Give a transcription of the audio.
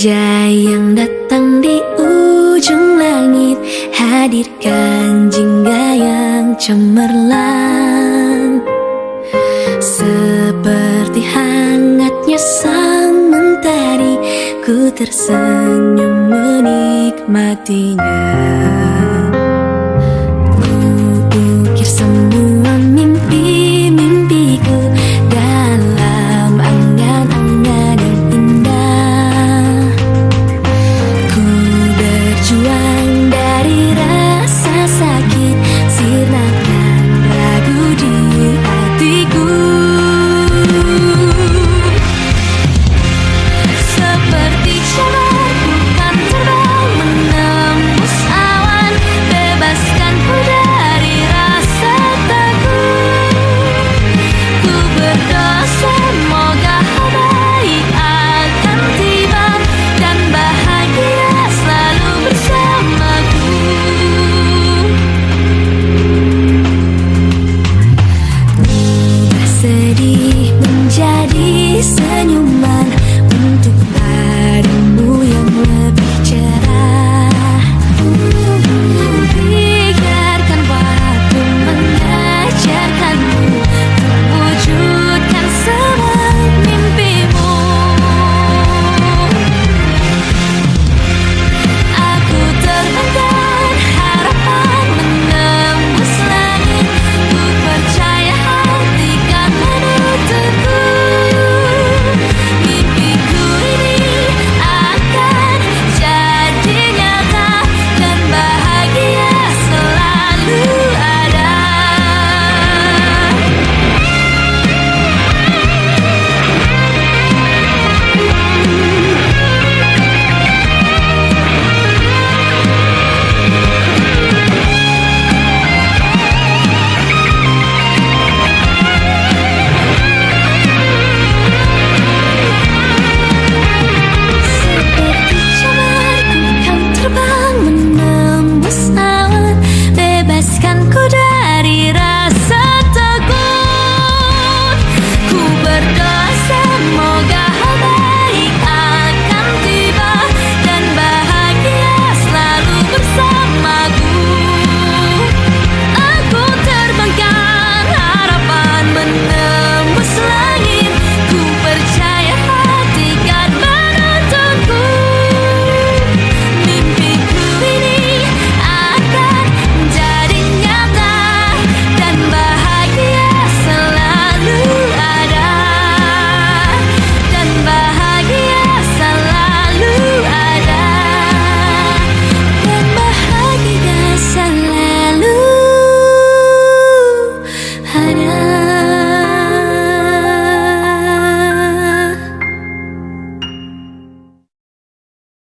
Senja yang datang di ujung langit, hadirkan jingga yang cemerlang. Seperti hangatnya sang mentari, ku tersenyum menikmatinya. Ukir semua mimpi-mimpiku dalam angan-angan yang indah. Ku berjuang dari rasa sakit, sirnakan ragu di hatiku. Seperti jalan ku kan terbang menembus awan, bebaskanku dari rasa takut. Ku berdoa semoga hal baik akan tiba dan bahagia selalu bersamaku. Berubah sedih menjadi senyuman,